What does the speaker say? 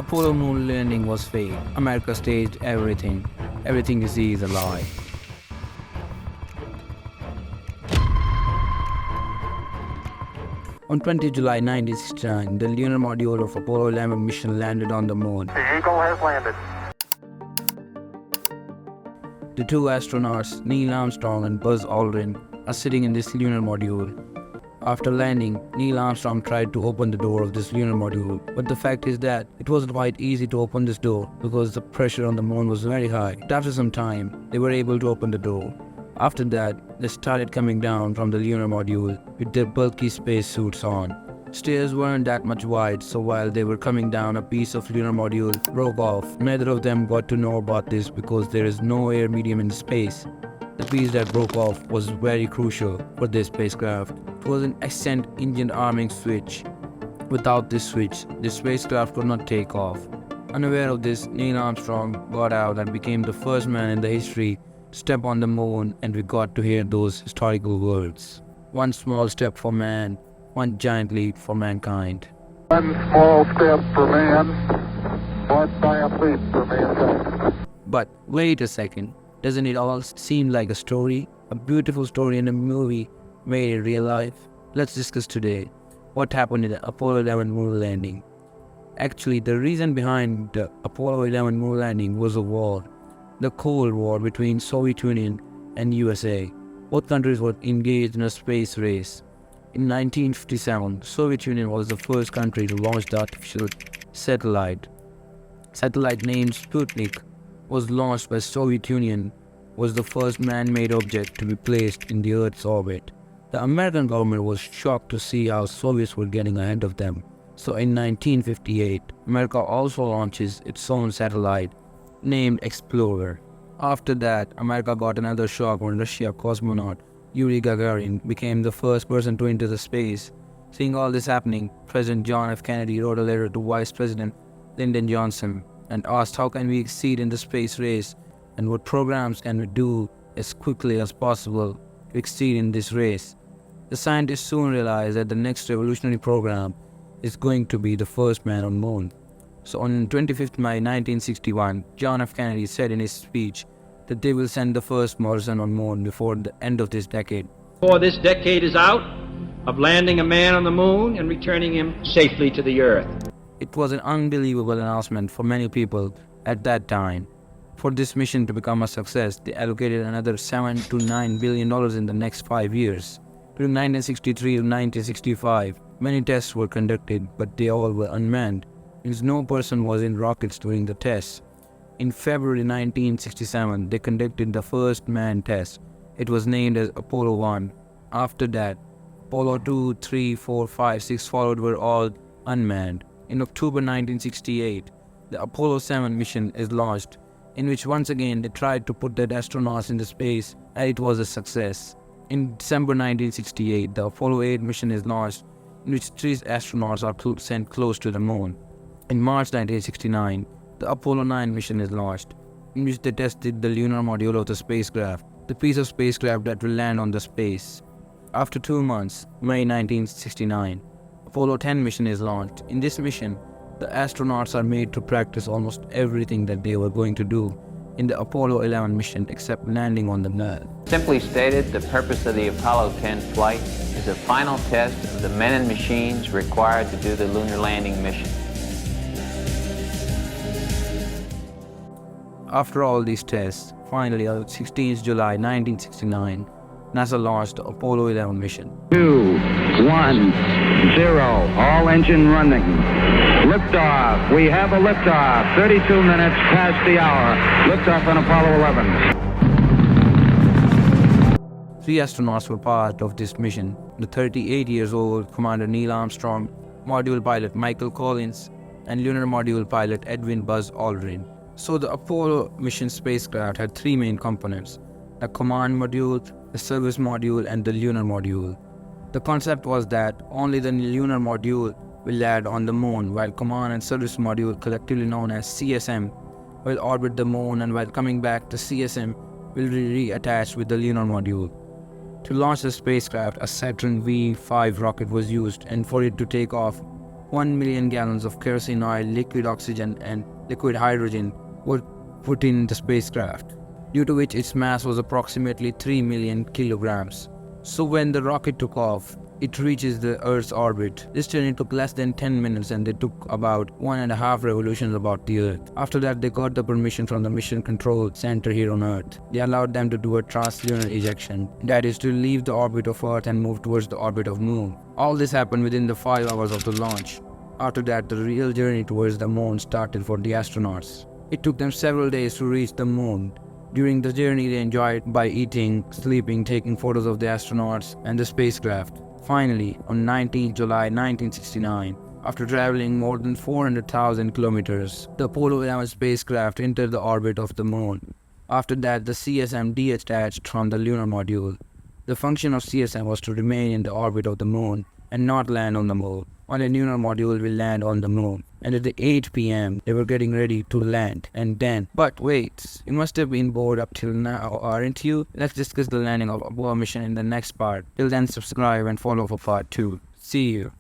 Apollo moon landing was fake. America staged everything. Everything you see is a lie. On 20 July 1969, the lunar module of Apollo 11 mission landed on the moon. The Eagle has landed. The two astronauts, Neil Armstrong and Buzz Aldrin, are sitting in this lunar module. After landing, Neil Armstrong tried to open the door of this lunar module, but the fact is that it wasn't quite easy to open this door because the pressure on the moon was very high. But after some time, they were able to open the door. After that, they started coming down from the lunar module with their bulky space suits on. Stairs weren't that much wide, so while they were coming down, a piece of lunar module broke off. Neither of them got to know about this because there is no air medium in space. The piece that broke off was very crucial for this spacecraft. It was an ascent engine arming switch. Without this switch, the spacecraft could not take off. Unaware of this, Neil Armstrong got out and became the first man in the history to step on the moon, and we got to hear those historical words. One small step for man, one giant leap for mankind. One small step for man, one giant leap for mankind. But wait a second, doesn't it all seem like a story? A beautiful story in a movie made in real life? Let's discuss today what happened in the Apollo 11 moon landing. Actually, the reason behind the Apollo 11 moon landing was a war. The Cold War between Soviet Union and USA. Both countries were engaged in a space race. In 1957, Soviet Union was the first country to launch the artificial satellite. Satellite named Sputnik was launched by Soviet Union, was the first man-made object to be placed in the Earth's orbit. The American government was shocked to see how Soviets were getting ahead of them. So in 1958, America also launches its own satellite named Explorer. After that, America got another shock when Russia cosmonaut Yuri Gagarin became the first person to enter the space. Seeing all this happening, President John F. Kennedy wrote a letter to Vice President Lyndon Johnson and asked how can we exceed in the space race and what programs can we do as quickly as possible to exceed in this race. The scientists soon realized that the next revolutionary program is going to be the first man on moon. So on 25th May 1961, John F. Kennedy said in his speech that they will send the first person on moon before the end of this decade. Before this decade is out, of landing a man on the moon and returning him safely to the Earth. It was an unbelievable announcement for many people at that time. For this mission to become a success, they allocated another $7 to $9 billion in the next 5 years. During 1963 to 1965, many tests were conducted, but they all were unmanned, means no person was in rockets during the tests. In February 1967, they conducted the first manned test. It was named as Apollo 1. After that, Apollo 2, 3, 4, 5, 6 followed were all unmanned. In October 1968, the Apollo 7 mission is launched, in which once again they tried to put their astronauts into space, and it was a success. In December 1968, the Apollo 8 mission is launched, in which 3 astronauts are sent close to the moon. In March 1969, the Apollo 9 mission is launched, in which they tested the lunar module of the spacecraft, the piece of spacecraft that will land on the space. After 2 months, May 1969, Apollo 10 mission is launched. In this mission, the astronauts are made to practice almost everything that they were going to do in the Apollo 11 mission except landing on the moon. Simply stated, the purpose of the Apollo 10 flight is a final test of the men and machines required to do the lunar landing mission. After all these tests, finally on 16th July 1969, NASA launched the Apollo 11 mission. 2, 1, 0, all engine running. Liftoff, we have a liftoff, 32 minutes past the hour. Liftoff on Apollo 11. 3 astronauts were part of this mission: the 38-year-old Commander Neil Armstrong, module pilot Michael Collins, and lunar module pilot Edwin Buzz Aldrin. So the Apollo mission spacecraft had 3 main components: the command module, the service module, and the lunar module. The concept was that only the lunar module will land on the moon, while command and service module, collectively known as CSM, will orbit the moon, and while coming back, the CSM will be reattached with the lunar module. To launch the spacecraft, a Saturn V5 rocket was used, and for it to take off, 1 million gallons of kerosene oil, liquid oxygen, and liquid hydrogen were put in the spacecraft, due to which its mass was approximately 3 million kilograms. So when the rocket took off, it reaches the Earth's orbit. This journey took less than 10 minutes and they took about 1.5 revolutions about the Earth. After that, they got the permission from the Mission Control Center here on Earth. They allowed them to do a translunar ejection, that is to leave the orbit of Earth and move towards the orbit of Moon. All this happened within the 5 hours of the launch. After that, the real journey towards the Moon started for the astronauts. It took them several days to reach the Moon. During the journey, they enjoyed by eating, sleeping, taking photos of the astronauts and the spacecraft. Finally, on 19 July 1969, after traveling more than 400,000 kilometers, the Apollo 11 spacecraft entered the orbit of the Moon. After that, the CSM detached from the lunar module. The function of CSM was to remain in the orbit of the Moon and not land on the Moon. On a lunar module will land on the Moon. And at the 8 p.m. they were getting ready to land. And then, but wait, you must have been bored up till now, aren't you? Let's discuss the landing of Apollo mission in the next part. Till then, subscribe and follow for part 2. See you.